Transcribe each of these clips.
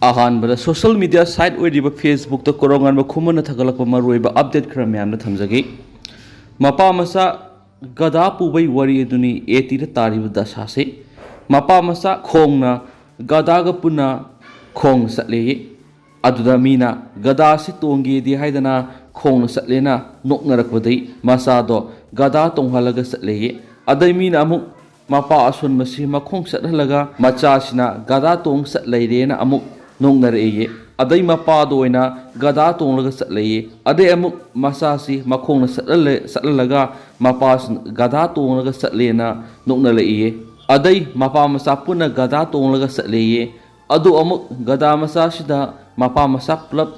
अहानबदा social media site ओइरिबा Facebook त कोरोंगान बा खुमन थगलकपा मरुइबा update खरा म्यामना थमजगे मपा मसा गदा पुबै वरी दुनी एती द तारिब दशासे मपा मसा खोंगना गदागा पुना खोंग सले अदुदा मीना गदा से तोंगे दि हाइदना खोंग सलेना नोकनरकबदै मसादो गदा तोंहलगा सले अदै मीना अमुक मपा असुन मसी मखोंग सटहलगा मचासिना गदा तोंग सटलैरेना अमुक नोंगनरए अदै मपादो ओइना गदा तोंगलगा सटलैये अदै अमुक मसासी मखोंगना सटलगा मपास गदा तोंगलगा सटलेना नोंगनलैये अदै मपा मसा पुना गदा तोंगलगा सटलैये अदु अमुक गदा मसासिदा मपा मसा पुलप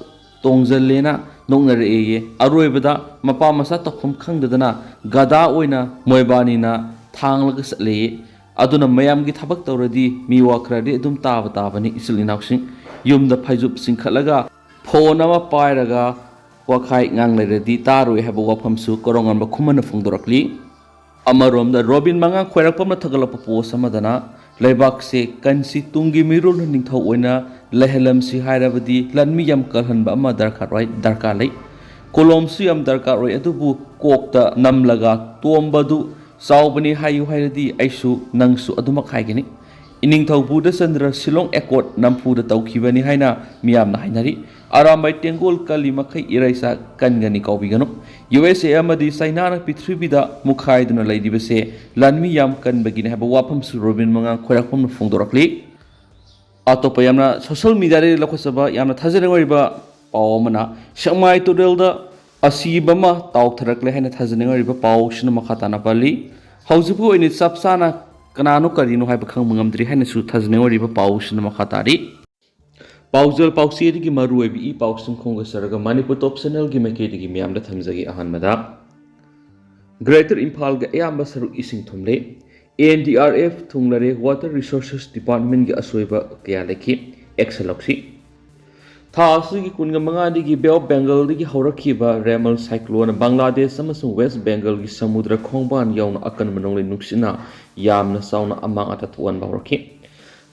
तोंगजलेना नोंगनरए अरोइबदा मपा मसा तखुम खंगदना गदा ओइना मोयबानीना थांगलगा सटलैये अदुना मयामगी थबक तौरदी मीवा खरदी अदुम ताबनी इसिल इनाउसिंग युमदा फैजुब सिंखलगा फोन अमा पायरगा वाखाय nganglैरदी तारोय हैबो वाफमसु कोरोंगान बा खुमन फुंगदोरकली अमरोमदा रोबिन मंगा खोयरकपम थगलप पोस अमदना लेबाक से कंसी तुंगी मिरुल निंगथौ ओइना लहलमसी हायरबदी लनमी यम कलहनबा अमा दरकार लै कोलोमसु यम दरकार ओय अदुबु कोकता नमलगा तोमबदु सावबनी हायु हायरदी आइसु नंगसु अदुमा खायगनी इनिंगथौपुदा चंद्र शिलोंग एकॉर्ड नमफुदा तौखिबनी हायना मियामना हायनारी आरामबाई टेंगोल कली मखै इराइसा कनगनी कौबिगनो यूएसए अमदी चाइना पृथ्वीदा मुखायदुना लैदिबसे लानमी याम कनबगिने हैबो वाफमसु रोबिन मंगा खोयरकपम फुंगदोरकली अतोप यामना सोशल मीडिया रे लखसबा यामना थाजरंगरिबा पावमना Sekmai तुरेलदा asiba ma taotharakle haina thajanengariba pawsina makhatana pali haujibu oini chapsana kanano karino haiba khangmangamdri haina su thajanengariba pawsina makhatari paujal pausiri gi maruebi I pawsum khonga saraga manipur top channel gi makedi gi miamda thamjagi ahanmada greater imphal ga ayamba saru ising thumle ndrf thunglare water resources department gi asoiba kya lekhi exceloxi थासुगी कुनगा मंगादिगी bay of Bengal दिगी हौरखिबा Remal cyclone Bangladesh अमसुंग वेस्ट बेंगल गी समुद्र खोंगबान यावना अकन मनोंगले नुक्सिना यामना साउना among अता थुवन बावरखि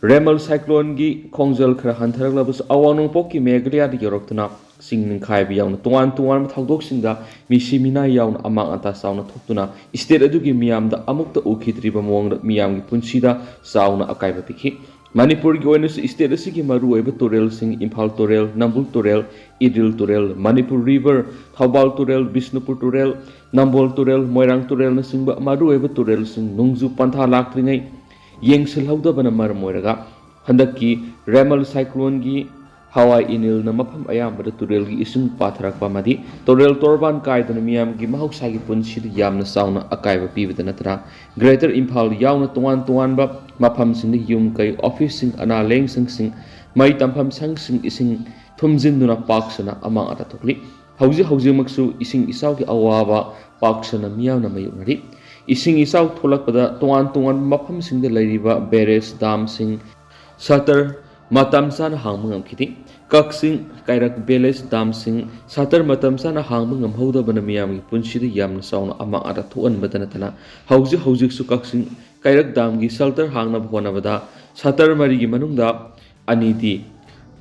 रेमल साइक्लोन गी खोंगजल खरा हंथरगलाबस अवानों पोकी मेघलिया दि योरक्तना सिंगनिं खायबि यावना तुवान थागदोक सिंगदा मिसिमिना यावना अमांग अता साउना थोक्तुना स्टेट अदुगी मियामदा अमुक्ता उखिद्रिबा मोंगदा मियामगी पुंसीदा साउना अकायबा पिखि मणिपुर की ओइनस स्टेट असि मरु ओइब तुरेल सिंह इम्फाल तुरेल नंबुल तुरेल इदिल तुरेल मणिपुर रिवर थौबाल तुरेल बिष्णुपुर तुरेल नंबोल तुरेल मोइरांग तुरेल न सिंह मरु ओइब तुरेल सिंह नुंगजु पंथा लाक्त्रिङै येंगसिलहौदबन मरम ओइरगा हंदकी रेमल साइक्लोन की हवाई इनिल न मफम अयामबद तुरेल की इसिंग पाथरकपा मदि तुरेल तोरबान कायदन मियाम की महौसागी पुंसिद यामना साउना अकायबा पीबद नत्रा ग्रेटर इम्फाल यावना तुवान बा मफम सिंह युम कै ऑफिस सिंह अना लेंग सिंह मई तंफम संग इसिंग थुमजिन्दुना पाक्सना अमांग अता थोकली हौजी मक्सु इसिंग इसाव की अवाबा पाक्सना मियावना मयुनरी इसिंग इसाव थोलकपदा तुवान मफम सिंह लैरिबा बेरेस दाम सिंह सतर मतम सान हांग खिति कक्सिंग कायरक बेलेस दाम सिंह सतर मतम सान हांग ngam मियाम की पुंसिद यामना साउना अमा अता थोअन बदनतना हौजी सु कक्सिंग कायरक दाम की सल्टर हांगना होनबदा सतर मरी की मनुंगदा अनिदी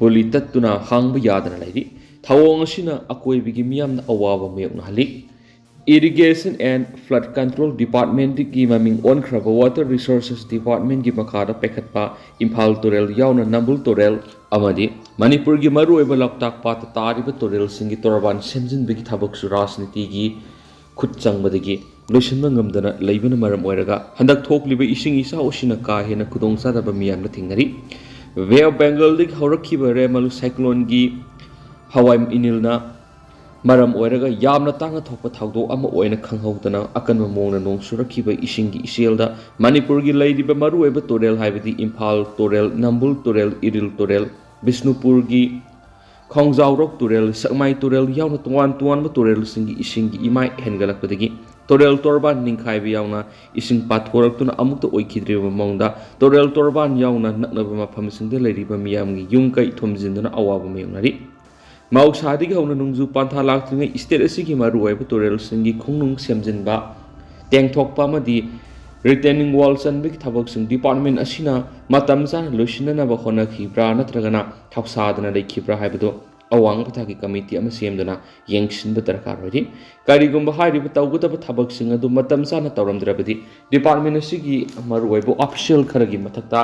पुली तत्तुना हांग यादना लैरि थावोंग सिना अकोइबि की मियामना अवाबा मेयउना हलि irrigation and flood control department की ममिंग ओनख्रब वाटर रिसोर्सेस डिपार्टमेंट की मखादा पेखतपा इम्फाल तुरेल यावना नंबुल तुरेल अमदी मणिपुर की मरुओइब लौकताक पात तारिब तुरेल सिंगी तोरबान सेमजिनबगी थबकसु राजनीति की खुद चंगबदगी लोइसनबा ngamdana leibana maram oiraga handak thokliba ising isa osina ka hena khudong sadaba miyamna thingnari Bay of Bengal dik haurakhiba remal cyclone gi hawai inilna maram oiraga yamna tanga thokpa thagdo ama oina khanghaudana akanma mongna nong surakhiba isingi iselda manipur gi leidiba maru oiba torel haibadi imphal torel nambul torel idil torel bisnupur gi khongjaurok torel sakmai torel yauna tuan ba torel isingi imai hengalakpadagi torel torban ningkhaiba yauna ising pathoraktuna amukta oikhidriba mongda torel torban yauna naknaba mafam singda leiriba miyamgi yungkai thomjinduna awaba mayunari Mausadi ki hona nungju pantha laktringai state asigi maru oiba torel singi khongnung semjinba tengthokpa amadi retaining wall chanbagi thabak department asina matam chana loisinanaba honakhibra natragana thausadana lekhibra haibado awang pathaki committee ama semduna yengsinba darkar hoidi karigumba hairiba tawgudaba thabak adu matam chana tawramdrabadi department asigi maruibo official kharagi mathakta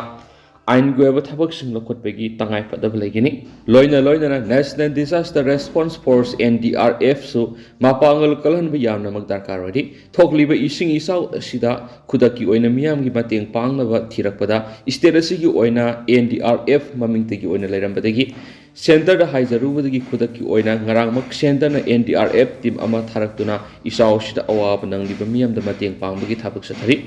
ain goeba thabak lokhotbagi tangai padaba legini loina national disaster response force NDRF su mapangal kalan ba yamna mag darkar hoidi thokliba ising isau asida khudaki oina miyam gi mateng pangnaba thirakpada state asigi oina NDRF mamingtagi oina leirambadagi center da haijarubadagi khudaki oina ngarangmak center na NDRF team ama tharaktuna isau sida awab nangliba miyam da mateng pangbagi thabak sathari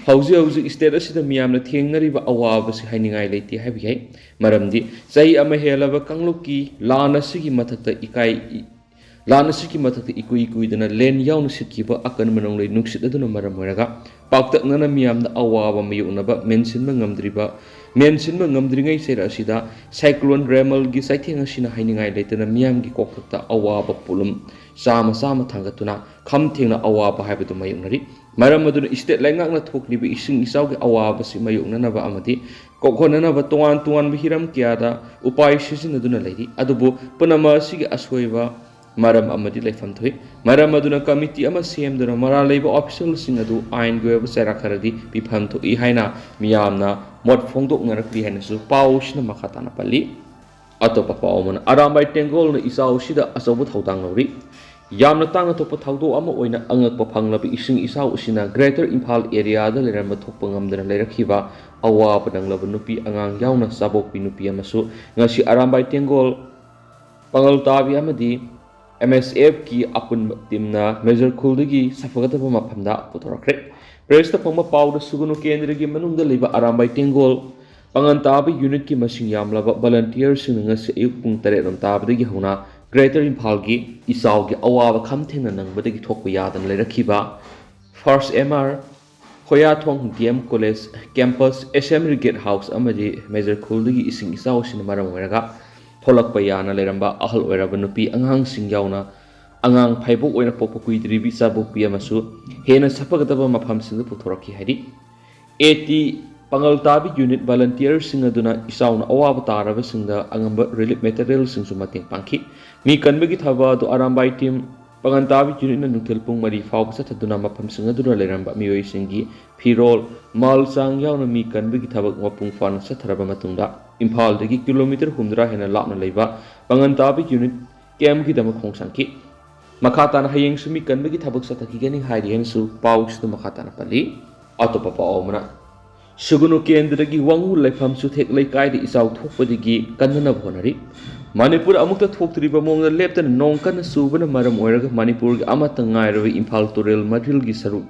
hauji state asida miyamna thengnariba awab si hainingai leiti habi maramdi sahi ama helaba kangluki lana sigi mathakta ikai lana sigi mathakta ikui dana len yawn sitkiba akan manonglei nuksit aduna maram moraga paktaknana miyamna awaba mayunaba mentionba ngamdringai sera asida cyclone remal gi saitheng asina hainingai leitana miyam gi koktakta awaba pulum sama thangatuna kham thengna awaba haibadu mayunari maram aduna state laingakna thokliba ising isau gi awaba si mayunanaba amati kokhonanaba tuan bihiram kiada upai sisinaduna leiri adubu punama sigi aswoiba maram amadi leifam thoi maram aduna committee ama semduna mara leiba official sing adu ain goeba sera kharadi bifam thoi haina miyamna mot phongdok ngarakli haina su pausna makhatana pali atopa paumana arambai tengol na isau sida asobu thaudang lori yamna tanga topa thaudo ama oina angakpa phanglabi ising isau usina greater imphal area da leramba thokpa ngamdana leirakhiba awaba nanglaba nupi angang yauna sabokpi nupi amasu ngasi arambai tengol pangal tabi amadi MSF ki apun timna major khuldi safagataba maphamda putorakre press ta phangma pawda sugunu kendra gi manungda leiba arambai tengol pangan tabi unit ki masing yamlaba volunteer sing ngasi ayuk pung 3 ram tabdagi hona greater imphal gi isau gi awaba khamthena nangbadagi thokpa yadan leirakhiba first MR khoya thong DM college campus assembly gate house amadi major khuldi ising isau sin maram weraga tholakpa yana leramba ahal oiraba nupi angang singyauna angang phaibok oina pokpa kuidribi sabok piamasu hena sapagataba mafam singa puthorakhi hari 80 pangal tabi unit volunteer singa duna isauna awaba taraba singda angamba relief material singsu mating pangki mi kanbagi thaba do arambai team pangan tabi unit na nuthel pung mari faw sathaduna mafam singa duna leramba mioi singi phirol mal sang yauna mi kanbagi thaba mapung fan satharaba matungda imphal dagi kilometer 100 hena lapna leiba pangan tabi unit kem gi dama khongsangki makhatana hayeng sumi kanbagi thabak sathaki gani hairi hensu paus tu makhatana pali atopa paomna sugunu kendragi wangu leifam su thek leikai di isau thokpadigi kannana bhonari manipur amukta thoktriba mongda leptana nongkana subana maram oiraga manipur gi amata ngairawi imphal turel madril gi saru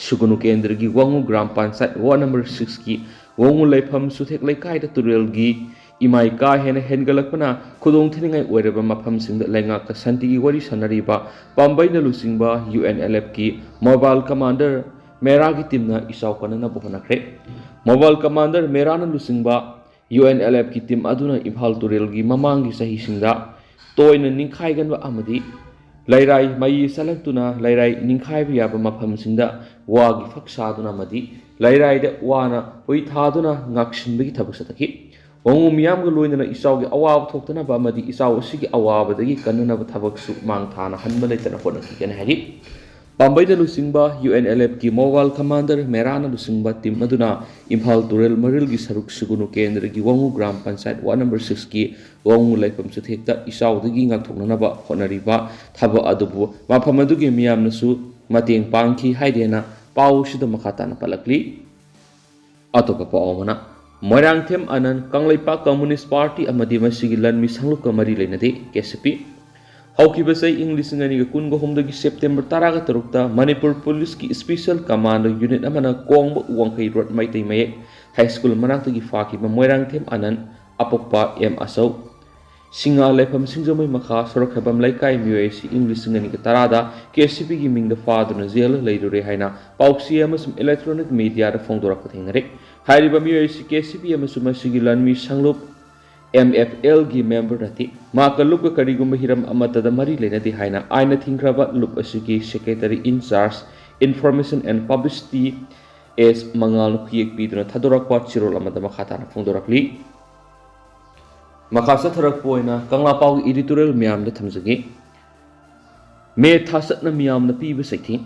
sugunu kendragi wangu gram panchayat ward number 6 ki wangu leifam su thek leikai da turel gi imai ka hena hengalakpana khudong thiningai oiraba mafam singda lenga ka santi gi wari sanariba pambai na lusingba UNLF ki mobile commander mera gi timna isau kanana bohonakre mobile commander mera na lusingba UNLF ki tim aduna imphal turel gi mamang gi sahi singda toina ningkhai ganba amadi lairai mai salaktuna lairai ningkhai bi yaba mafam singda wa gi faksa duna madi lairai da wana oi thaduna ngaksin bi thabak sataki ongu miyam ga loina isau gi awab thoktana ba madi isau sigi awab dagi kanana ba thabak su mang thana hanba leitana hona ki ken hari pambai da lusingba UNLF ki mobile commander merana lusingba tim aduna imphal turel maril gi saruk sugunu kendra gi wangu gram panchayat ward number 6 ki wangu laipam su thekta isau dagi ngak thoknana ba honariba thaba adubu mafam adugi miyam nasu mateng pangki haidena pau sida makhatana palakli atopa paomana Moirang Them Anan Kanglaipa Communist Party amadi masigi lanmi sangluk mari leinade KCP Haukibasai English ngani ga kun go homdagi September 13 Manipur Police ki Special Commando Unit amana kongba wangkai road maitai maye high school manakta gi faki ba Moirang Them Anan apokpa M Asau Singa lepham singjamai makha sorakhabam laikai MUAC English ngani ga tarada KCP gi mingda faduna jail leidure haina pauksi amasum electronic media da fongdorak thengare hairiba MUAC KCP amasum masigi lanmi sanglup MFL gi member rati maka lup karigum hiram amata da mari lenadi haina aina thingraba lup asigi secretary in charge information and publicity S mangal khuyek piduna thadorakpa chirol amada makha tana phongdorakli makha satharakpa oina kangla pau editorial miyam da thamjagi me thasatna miyam na piba saithi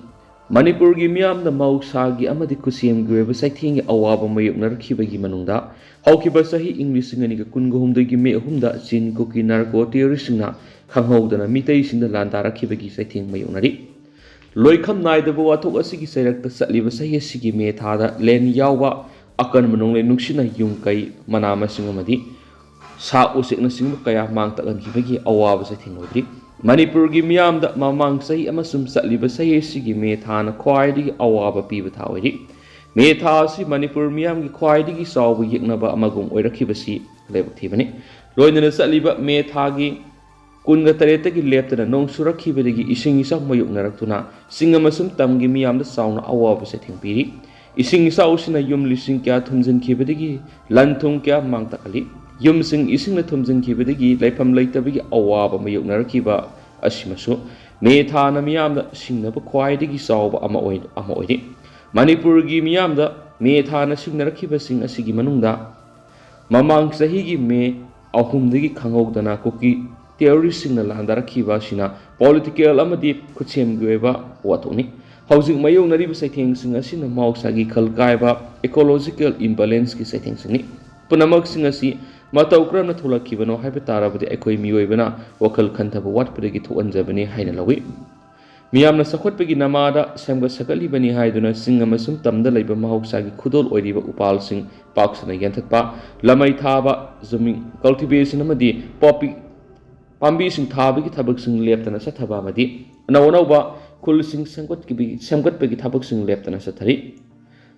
Manipur gi miyam da mausagi amadi kusiem gi weba saithi gi awaba mayuknar khibagi manungda haukiba sahi english ngani ga kungo humda gi me humda chin kuki narco terrorist na khanghaudana mitei sinda landara khibagi saithi mayuknari loikham naidaba wathok asigi sairakta satliba sahi asigi me thada len yawa akan manung le nuksina yungkai manama singamadi sa usikna singba kaya mangta kan khibagi awaba saithi ngodri Manipur gi miyam da mamang sahi amasum satliba sahi asigi me thana khwaidi awaba piba thawari me tha si Manipur miyam gi khwaidi gi sawu yeknaba amagum oirakibasi lebak thibani loinana satliba me tha gi kunga tareta gi leptana nong surakhibadagi ising isa mayuk naraktuna singamasum tamgi miyam da sauna awaba se thingpiri ising isa usina yum lising kya thumjin khibadagi lanthung kya mangtakali yum sing ising na thumjin khibadagi laifam leitabagi awaba mayuk narakhiba asimasu me thana miyam da singnaba khwaidagi sawba ama oidi Manipur gi miyam da me thana singnarakhiba sing asigi manungda mamang sahi gi me ahumdagi khangogdana kuki terrorist sing na landarakhiba sina political amadi khuchem goeba watoni housing mayong nariba saitheng sing asina mausagi khalkaiba ecological imbalance ki saitheng sing ni punamak sing asi matau kramna thulakibano haiba tarabadi ekoi miyoibana wakal khantaba watpadagi thuanjabani haina lawi miyamna sakhotpagi namada semga sakalibani haiduna sing amasum tamda leiba mahausagi khudol oiriba upal sing paksana yanthatpa lamai thaba zooming cultivation amadi poppy Pambi sing thabi ki thabak sing leptana sa thaba madi anawba khul sing samgat pegi thabak sing leptana sa thari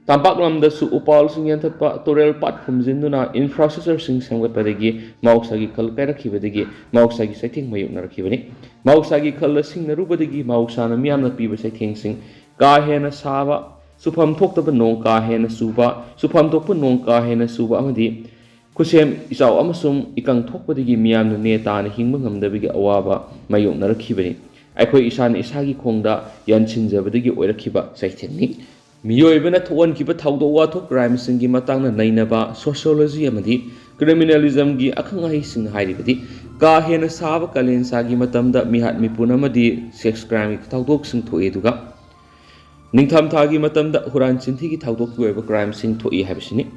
tampak lamda su upal sing yanthatpa turel pat khumjinduna infrastructure sing samgat padagi mausagi khal kairakibadagi mausagi saithing mayuk narakibani mausagi khal sing narubadagi mausana miyamna piba saithing sing ka hena saba sufam thoktaba nong ka hena suba sufam thokpa nong ka hena suba amadi kusem isau amasum ikang thokpadagi miyamna netana hingba ngamdabigi awaba mayuk narakibani aikhoi isana isagi khongda yanchinjabadagi oirakhiba saithengni miyoibana thon kiba thawdo wathok crime singi matangna nainaba sociology amadi criminalism gi akhangai sing hairibadi ka hena saba kalen sagi matamda mihat mipun amadi sex crime ki thawdok sing thoi duga ningtham thagi matamda huran chinthi gi thawdok ki oiba crime sing thoi habisini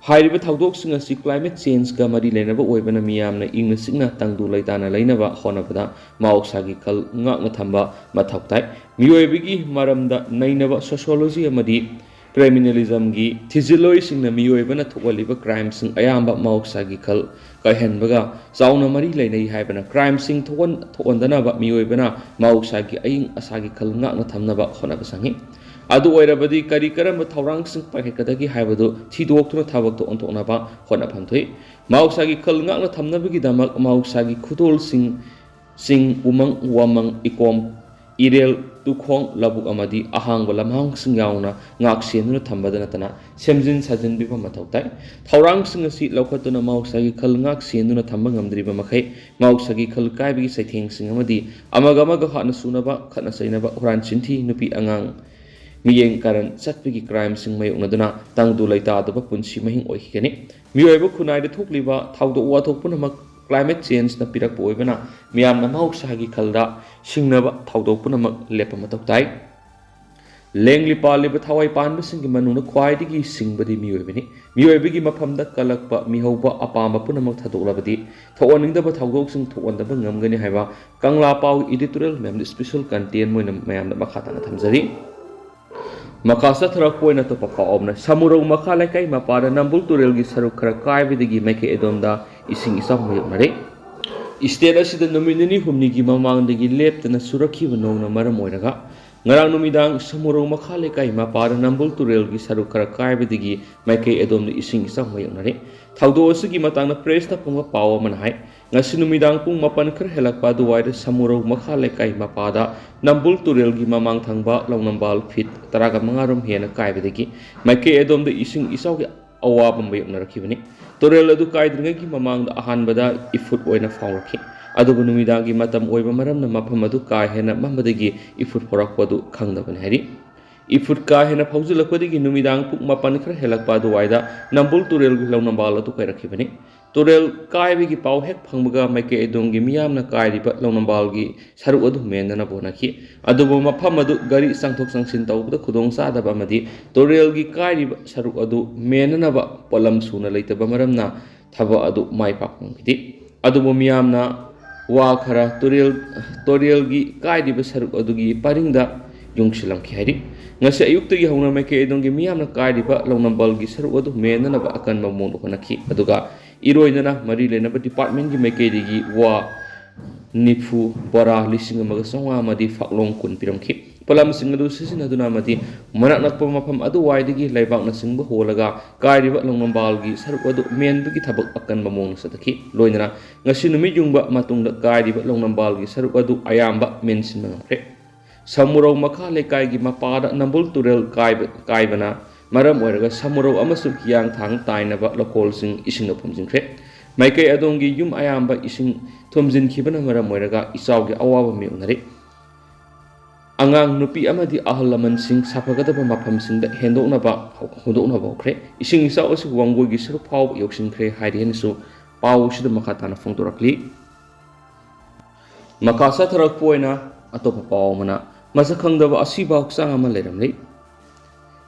Hairiba thawdok sing asi climate change ka mari lenaba oibana miyamna ingna singna tangdu laitana lainaba honabada maoksagi khal ngakna thamba mathautai miyoibigi maramda nainaba sociology amadi criminalism gi thiziloi singna miyoibana thokaliba crime sing ayamba maoksagi khal kaihenbaga chauna mari leinai haibana crime sing thondanaba miyoibana maoksagi aing asagi khal ngakna thamnaba honaba sangi adu oirabadi kari karamba thaurang sing paikadagi haibadu thidoktuna thabakto ontoknaba hona phamthoi mausagi khalngakna thamnabagi damak mausagi khudol sing umang wamang ikom irel tukhong labuk amadi ahang balamhang sing yauna ngak senuna thambadana tana semjin sajin biba mathautai thaurang sing asi lokhatuna mausagi khalngak senuna thamba ngamdriba makhai mausagi khal kaibi saitheng sing amadi amagamaga hana sunaba khana sainaba huran chinthi nupi angang miyeng karan satpigi crime sing mayuknaduna tangdu laitadaba punsi mahing oikani miyoiba khunai da thokliba thawdo wathok punamak climate change na pirak poibana miyamna mausagi khalda singnaba thawdo punamak lepa matautai lengli paliba thawai panba singi manuna khwaidigi singbadi miyoibani miyoibigi maphamda kalakpa mihauba apamba punamak thadoklabadi thawoningdaba thawdok sing thawandaba ngamgani haiba kangla pau editorial mem special content moina mayamna makhatana thamjari Makasa tharakpoina to pakaomna samurong makalai kai mapada nambul turel gi saruk khara kaibidigi maike edomda ising isam mayuknare state asida nominani humni gi mamangdagi leptana surakhiba nongna maram oiraga ngarang numidang samurong makalai kai mapada nambul turel gi saruk khara kaibidigi maike edomda ising isam mayuknare thawdo asigi matangna press ta punga pawa manhai ngasi numidang pung mapan khar helakpa duwaida samurong makalai kai mapada nambul turel gi mamang thangba longnambal fit taraga mangarum hena kaibidigi maike edomda ising isaw gi awabam mayuknarakibani turel adu kaidringi mamang da ahanbada ifut oina fawrakhi adubu numidang gi matam oiba maramna mafam adu ka hena mambadagi ifut porakpadu khangdabani hari इफुट का हेना फौजिलकपदगी नुमिदांग पुक मापन खर हेलकपा दुवाइदा नंबुल तुरेल गी लौनंबाल अतु कैरखिबनि तुरेल कायबगी पाव हेक फंगबगा माइके एदोंगी मियामना कायरिबा लौनंबालगी सरुक अदु मेनना बोनाखि अदुबो मफम अदु गरी संथोक संसिन तौबदा खुदोंग सादबा अमदि तुरेलगी कायरिबा सरुक अदु मेननबा पोलम सुना लेतबा मरमना थबा अदु माइ पाखंगिदि अदुबो मियामना वा खरा तुरेलगी कायरिबा सरुक अदुगी पारिंगदा युंगशिलमखि हाइरि ngasi ayuktagi hawna maike edongi miyamna kairiba launambalgi saru adu menanaba akanba mong honakhi aduga iroinana mari lenaba department gi maike digi wa nifu bora lising amaga songa amadi faklong kun piramkhi palam sing adu sisin aduna amadi manak nakpa mafam adu waidigi laibak na singba holaga kairiba launambalgi saru adu menbigi thabak akanba mong sadakhi loinana ngasi numi jungba matungda kairiba launambalgi saru adu ayamba mensin mangkre samurau makha lekai gi mapada nambul turel kaibana maram oiraga samurau amasuk yang thang tainaba lokol sing ising phumjing kre maikai adongi yum ayamba ising thumjin khibana maram oiraga isaugi awaba mi unari angang nupi amadi ahlaman sing sapagadaba mafam sing da hendoknaba kre ising isau asu wangoi gi suru phaw yoksin kre hairian su paw sida makha tana phongtorakli makasa tharak poina atop paw mana masak khangdabi asiba huksang ama leiramle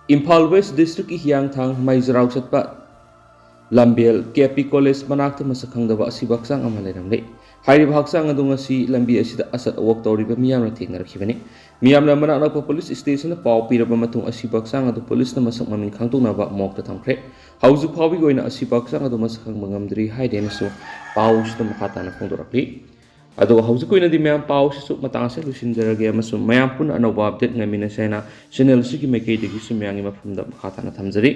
Imphal West District ki hiang thang maizrau chatpa lambel KP College manakta masak khangdabi asiba huksang ama leiramle hairi bhaksang adunga si lambi asida asat awak tawriba miyamna thengnarakibani miyamna manakna police station na paw piraba matung asiba huksang adu police na masak maming khangtoknaba mokta thamkre hauju phawi goina asiba huksang adu masak khang mangamdri haidena su paw sida makhatana phongdorakli अदो हौजिक कोइनदि मयाम पाव सिसु मतंग से लुसिन जरगे अमसु मयाम पुन अनौबा update ngami na sena channel sigi maikei digi su myangi mafumda khata na thamjari